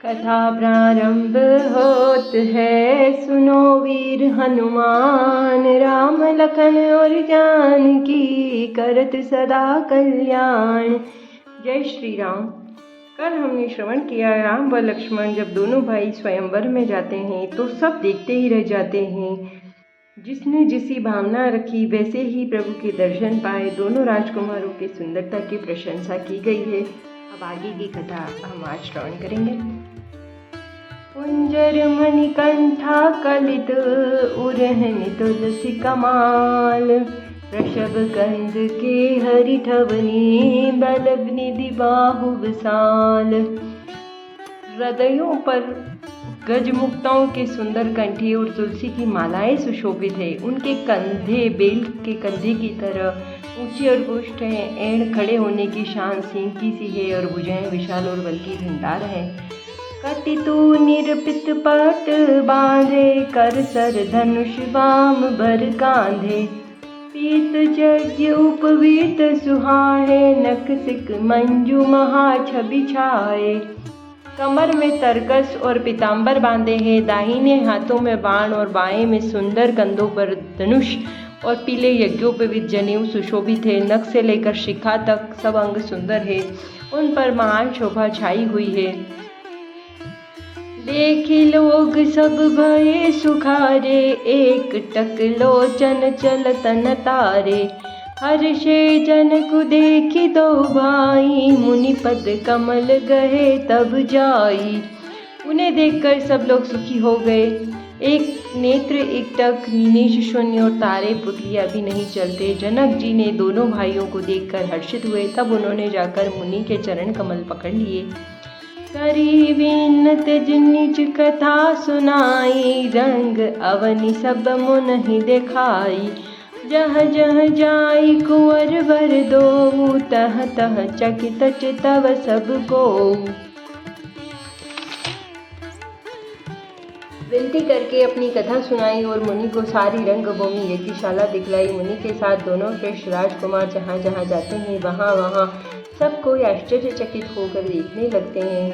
कथा प्रारंभ होत है, सुनो वीर हनुमान। राम लखन और जानकी करत सदा कल्याण। जय श्री राम। कल हमने श्रवण किया, राम व लक्ष्मण जब दोनों भाई स्वयंवर में जाते हैं तो सब देखते ही रह जाते हैं। जिसने जिसी भावना रखी वैसे ही प्रभु के दर्शन पाए। दोनों राजकुमारों की सुंदरता की प्रशंसा की गई है। अब आगे की कथा हम आज श्रवण करेंगे। कुंजर मणिकंठा कलित उरहन तुलसी कमाल। वृषभ कंद के हरिठवनी बल निधि बाहु विशाल। हृदयों पर गजमुक्ताओं के सुंदर कंठे और तुलसी की मालाएं सुशोभित है। उनके कंधे बेल के कंधे की तरह ऊंची और पुष्ट हैं। एड़ खड़े होने की शान सिंह की सी है और भुजाएं विशाल और बल की भंडार है। कटितु निरपित पट बांधे, कर सर धनुष वाम बर कांधे। पीत यज्ञ उपवीत सुहाए, नक सिक मंजू महा छवि छाए। कमर में तरकस और पीताम्बर बांधे हैं। दाहिने हाथों में बाण और बाएं में सुंदर कंधों पर धनुष और पीले यज्ञोपवीत जनेऊ सुशोभित है। नख से लेकर शिखा तक सब अंग सुंदर है। उन पर महान शोभा छाई हुई है। देखी लोग सब भये सुखारे, एक टक लोचन चलतन तारे। हर्षे जनक देखी दो भाई, मुनि पद कमल गए तब जाई। उन्हें देखकर सब लोग सुखी हो गए। एक नेत्र, एक टक, नीनेश शून्य और तारे पुतलियां भी नहीं चलते। जनक जी ने दोनों भाइयों को देखकर हर्षित हुए। तब उन्होंने जाकर मुनि के चरण कमल पकड़ लिए। करी विनत निज कथा सुनाई, रंग अवनि सब मुनहि देखाई। जह जह जाई कुंवर वर दो, तह तह चकित चितव सब को। विनती करके अपनी कथा सुनाई और मुनि को सारी रंगभूमि यज्ञशाला दिखलाई। मुनि के साथ दोनों श्रेष्ठ राजकुमार जहाँ जहाँ जाते हैं वहाँ वहाँ सब कोई आश्चर्यचकित होकर देखने लगते हैं।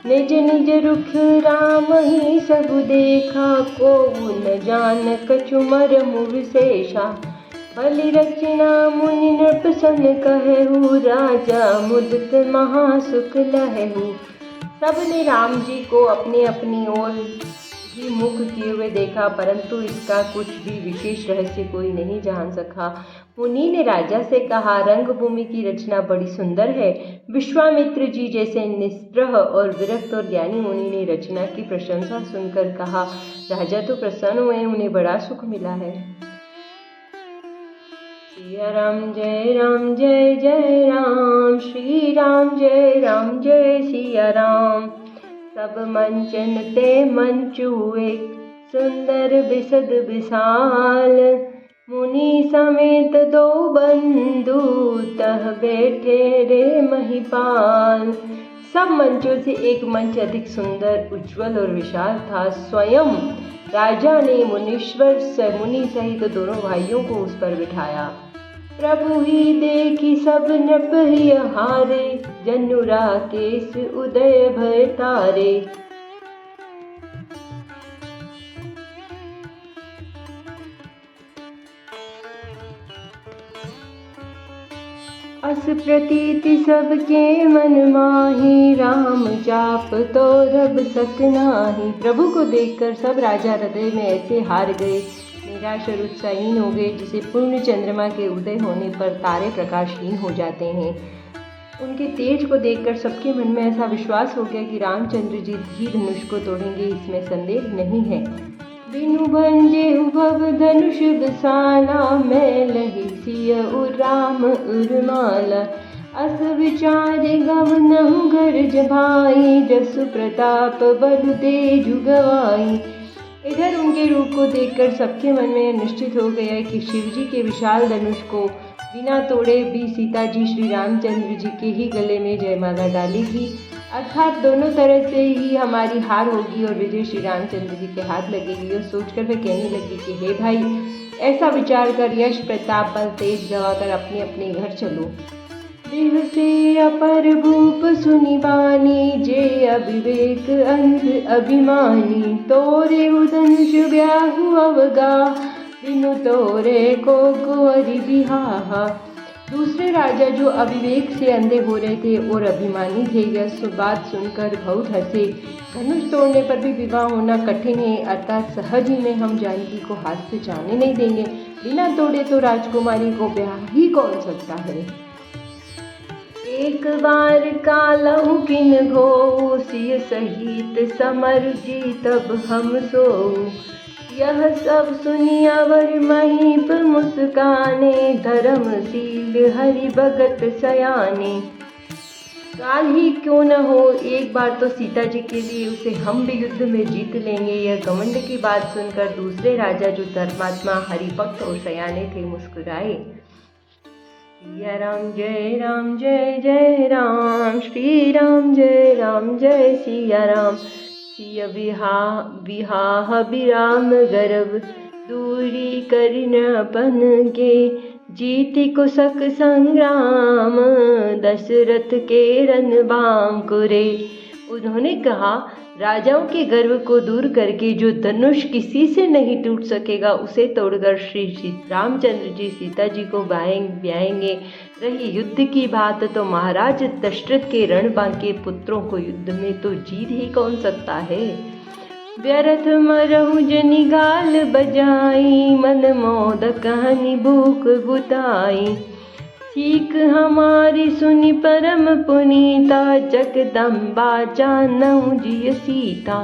निज निज रुख राम ही सब देखा, को न जान कछु मरमु विशेषा। बलि रचना मुनि नृप सन कहु, राजा मुदित महासुख लहु। सबने राम जी को अपने अपनी ओर ही मुख किए हुए देखा, परंतु इसका कुछ भी विशेष रहस्य कोई नहीं जान सका। मुनि ने राजा से कहा, रंगभूमि की रचना बड़ी सुंदर है। विश्वामित्र जी जैसे निस्पृह और विरक्त और ज्ञानी मुनि ने रचना की प्रशंसा सुनकर कहा, राजा तो प्रसन्न हुए, उन्हें बड़ा सुख मिला है। सिया राम जय जय राम, श्री राम जय सिया राम। सब मंचन ते मंचू एक, सुंदर बिसद विशाल। मुनि समेत दो बंधु, तह बैठे रे महिपाल। सब मंचों से एक मंच अधिक सुंदर, उज्ज्वल और विशाल था। स्वयं राजा ने मुनीश्वर से मुनि सहित दोनों भाइयों को उस पर बिठाया। प्रभु ही देखी सब नृप ही हारे, जनु राकेश उदय भय तारे। अस प्रतीति सबके मन माही, राम जाप तो रब सक नाही। प्रभु को देखकर सब राजा हृदय में ऐसे हार गए, निराश और उत्साहीन हो गए, जिसे पूर्ण चंद्रमा के उदय होने पर तारे प्रकाशहीन हो जाते हैं। उनके तेज को देखकर सबके मन में ऐसा विश्वास हो गया कि रामचंद्र जी ही धनुष को तोड़ेंगे, इसमें संदेह नहीं है। बिनु भंजे भव धनुष विशाला, मैं लही सिय उर राम उर्माला। अस विचारे गवनहु गर्ज भाई, जसु प्रताप बल तेजु गवाई। इधर उनके रूप को देखकर सबके मन में निश्चित हो गया कि शिवजी के विशाल धनुष को बिना तोड़े भी सीता जी श्री रामचंद्र जी के ही गले में जयमाला डालेगी, अर्थात दोनों तरह से ही हमारी हार होगी और विजय श्री रामचंद्र जी के हाथ लगेगी। और सोचकर वह कहने लगी कि हे भाई, ऐसा विचार कर यश प्रताप बल तेज गवाकर अपने अपने घर चलो। देह से अपर भूप सुनि बानी, जे अविवेक अंध अभिमानी। तोरे उदंश ब्याहु अवगा, बिनु तोरे को कुंवरि बिहाहा। दूसरे राजा जो अविवेक से अंधे हो रहे थे और अभिमानी थे, यह बात सुनकर बहुत हंसे। धनुष तोड़ने पर भी विवाह होना कठिन है, अर्थात सहज ही में हम जानकी को हाथ से जाने नहीं देंगे। बिना तोड़े तो राजकुमारी को ब्याह ही कौन सकता है। एक बार कालहु किन घोऊ, सिय सहित समर जी तब हम सोऊ। यह सब सुनी अवर महीप मुस्काने, धर्मशील हरि भगत सयाने। काल ही क्यों न हो, एक बार तो सीता जी के लिए उसे हम भी युद्ध में जीत लेंगे। यह घमंड की बात सुनकर दूसरे राजा जो धर्मात्मा हरिभक्त और सयाने थे मुस्कुराए। सिया राम जय जय राम, श्री राम जय सिया राम। सिय विहाह विराम गर्भ, दूरी करिनपन के। जीति कुशक संग्राम, दशरथ के रन बांकुरे। उन्होंने कहा, राजाओं के गर्व को दूर करके जो धनुष किसी से नहीं टूट सकेगा, उसे तोड़कर श्री रामचंद्र जी सीता जी को ब्याहेंगे। रही युद्ध की बात, तो महाराज दशरथ के रणबांके पुत्रों को युद्ध में तो जीत ही कौन सकता है। व्यर्थ मरहु जनि गाल बजाई, मन मोद कहनी भूख बुताई। सीख हमारी सुनि परम पुनीता, जगदम्बा जानहु जिय सीता।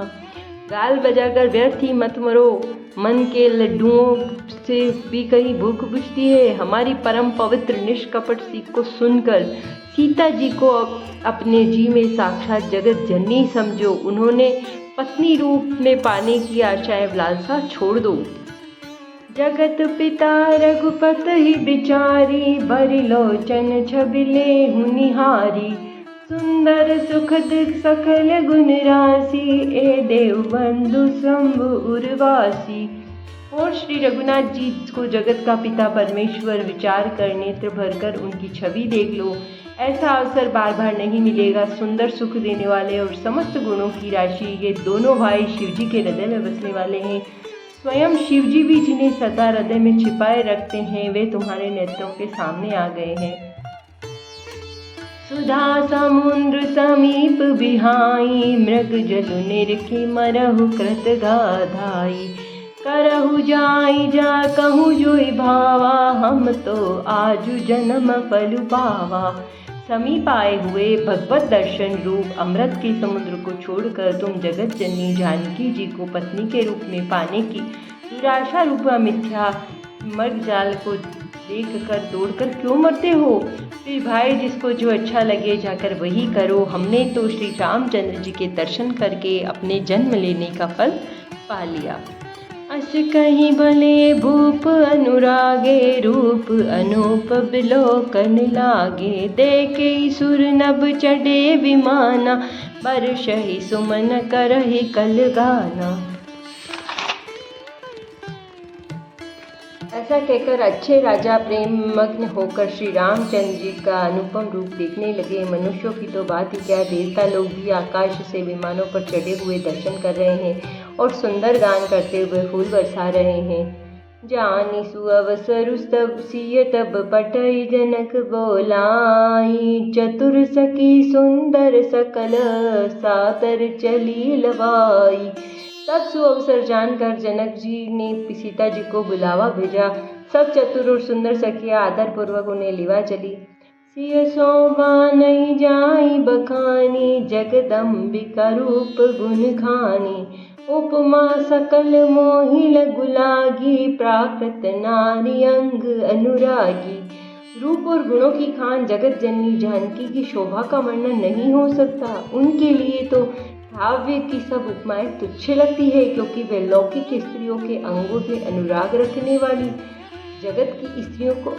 गाल बजाकर व्यर्थ ही मत मरो, मन के लड्डुओं से भी कहीं भूख बुझती है। हमारी परम पवित्र निष्कपट सीख को सुनकर सीता जी को अपने जी में साक्षात जगत जननी समझो। उन्होंने पत्नी रूप में पाने की आशाएं लालसा छोड़ दो। जगत पिता रघुपत ही बिचारी, बरि लोचन छबिले हुनिहारी। सुंदर सुखद सकल गुण राशि, ए देव बंधु शंभु उर्वासी। और श्री रघुनाथ जी को जगत का पिता परमेश्वर विचार कर नेत्र भरकर उनकी छवि देख लो। ऐसा अवसर बार बार नहीं मिलेगा। सुंदर सुख देने वाले और समस्त गुणों की राशि ये दोनों भाई शिवजी के हृदय में बसने वाले हैं। स्वयं शिवजी भी जिन्हें सदा हृदय में छिपाए रखते हैं, वे तुम्हारे नेत्रों के सामने आ गए हैं। सुधा समुद्र समीप बिहाई, मृग जलु निरखी मरहु कृत गाधाई। करहु जाई जा कहूँ जोई भावा, हम तो आजु जन्म फल पावा। समीप आए हुए भगवत दर्शन रूप अमृत के समुद्र को छोड़कर तुम जगत जननी जानकी जी को पत्नी के रूप में पाने की दुराशा रूपा मिथ्या मर्ग जाल को देखकर दौड़कर क्यों मरते हो। फिर भाई जिसको जो अच्छा लगे जाकर वही करो। हमने तो श्री रामचंद्र जी के दर्शन करके अपने जन्म लेने का फल पा लिया। अस कहीं भले भूप अनुरागे, रूप अनूप बिलोकन लागे। देखे सुर नभ चढ़े विमाना, बरसहि सुमन करहि कल गाना। ऐसा कहकर अच्छे राजा प्रेम मग्न होकर श्री रामचंद्र जी का अनुपम रूप देखने लगे। मनुष्यों की तो बात ही क्या, देवता लोग भी आकाश से विमानों पर चढ़े हुए दर्शन कर रहे हैं और सुंदर गान करते हुए फूल बरसा रहे हैं। जानी सुअवसरु तब सिय तब पठई, जनक बोलाई। चतुर सखी सुंदर सकल, सादर चली लवाई। तब सुअवसर जानकर जनक जी ने सीता जी को बुलावा भेजा। सब चतुर और सुंदर सखियाँ आदर पूर्वक उन्हें लिवा चली। सिय शोभा नहीं जाई बखानी, जगदम्बिका रूप गुण खानी। उपमा सकल मोहि लगु लागी, प्राकृत नारी अंग अनुरागी। रूप और गुणों की खान जगत जननी जानकी की शोभा का वर्णन नहीं हो सकता। उनके लिए तो काव्य की सब उपमाएं तुच्छ लगती है, क्योंकि वे लौकिक स्त्रियों के अंगों से अनुराग रखने वाली जगत की स्त्रियों को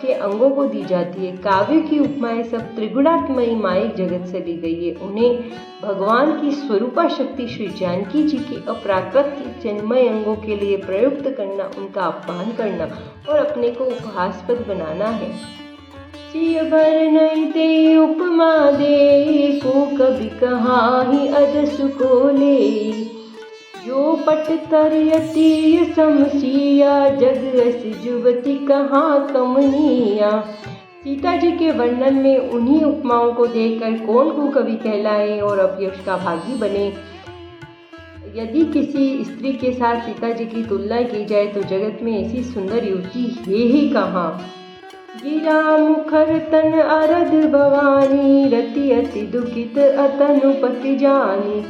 के अंगों को दी जाती है। काव्य की उपमाएं सब त्रिगुणात्मयी मायिक जगत से ली गई है। उन्हें भगवान की स्वरूपा शक्ति श्री जानकी जी के अप्राकृत जन्मय अंगों के लिए प्रयुक्त करना, उनका अपमान करना और अपने को उपहासास्पद बनाना है। सिय भर नहीं ते उपमा दे, को कभी कहाही अजस को ले। जो पट तरयती समसिया, जग अस जुवती कहाँ कमनिया। सीता जी के वर्णन में उन्हीं उपमाओं को देखकर कौन को कवि कहलाए और अपयश का भागी बने। यदि किसी स्त्री के साथ सीता जी की तुलना की जाए तो जगत में ऐसी सुंदर युवती है ही कहाँ। गिरा मुखर तन अरद भवानी, रति अति दुखित अतनुपति जानी।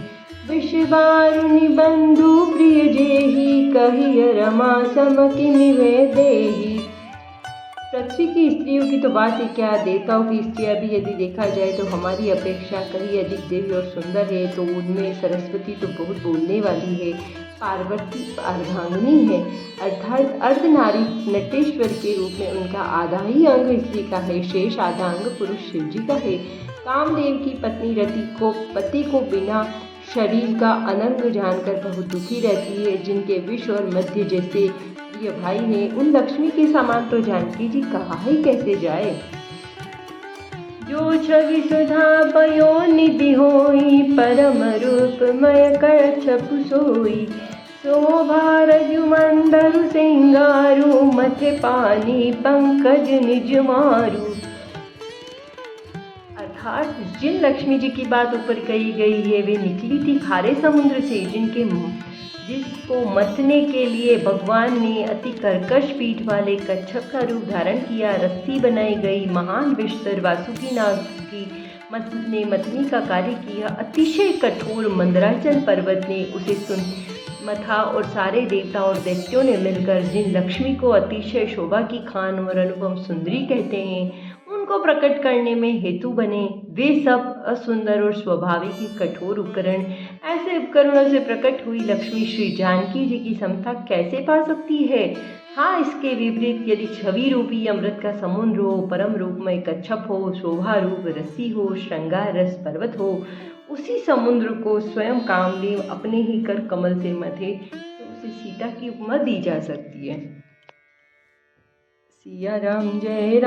विषवारुणि बंधु प्रिय जेहि, कहिय रमा सम किमि वे देहि। पृथ्वी की स्त्रियों की तो बात ही क्या, देवताओं की स्त्रियां भी यदि देखा जाए तो हमारी अपेक्षा कहीं अधिक देवी और सुंदर है। तो उनमें सरस्वती तो बहुत बोलने वाली है, पार्वती अर्धांगिनी है, अर्थात अर्धनारी नटेश्वर के रूप में उनका आधा ही अंग स्त्री का है, शेष आधा अंग पुरुष शिव जी का है। कामदेव की पत्नी रति को पति को बिना शरीर का अनंग जानकर बहुत दुखी रहती है, जिनके विष और मध्य जैसे प्रिय भाई ने। उन लक्ष्मी के समान तो जानकी जी कहा ही कैसे जाए। जो छवि सुधा पयो निधि होई, परम रूप मय कर छपु सोई। शोभा रजु मंदरु सिंगारू, मथे पानी पंकज निज मारू। अर्थात जिन लक्ष्मी जी की बात ऊपर कही गई है वे निकली थी खारे समुद्र से, जिसको मथने के लिए भगवान ने अति कर्कश पीठ वाले कच्छप का रूप धारण किया। रस्सी बनाई गई, महान विस्तर वासुकी नाग की ने मथनी का कार्य किया। अतिशय कठोर मंदराचल पर्वत ने उसे मथा और सारे देवता और दैत्यों ने मिलकर जिन लक्ष्मी को अतिशय शोभा की खान और अनुपम सुंदरी कहते हैं उनको प्रकट करने में हेतु बने। वे सब असुंदर और स्वाभाविक ही कठोर उपकरण। ऐसे उपकरणों से प्रकट हुई लक्ष्मी श्री जानकी जी की समता कैसे पा सकती है। हाँ, इसके विपरीत यदि छवि रूपी अमृत का समुद्र हो, परम रूपमय कच्छप हो, शोभा रूप रस्सी हो, श्रृंगार रस पर्वत हो, उसी समुद्र को स्वयं कामदेव अपने ही कर कमल से मथे तो उसे सीता की उपमा दी जा सकती है। सिया राम जय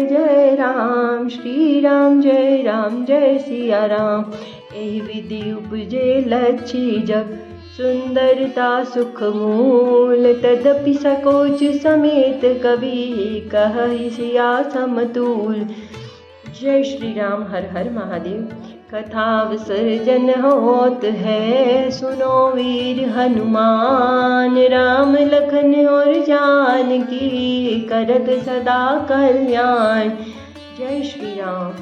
जय राम, श्री राम जय सिया राम। एहि विधि उपजे लच्छी जग, सुंदरता सुख मूल। तदपि सकोच समेत कवि, कहहि सिया समतूल। जय श्री राम। हर हर महादेव। कथा विसर्जन होत है, सुनो वीर हनुमान। राम लखन और जानकी, करत सदा कल्याण। जय श्री राम।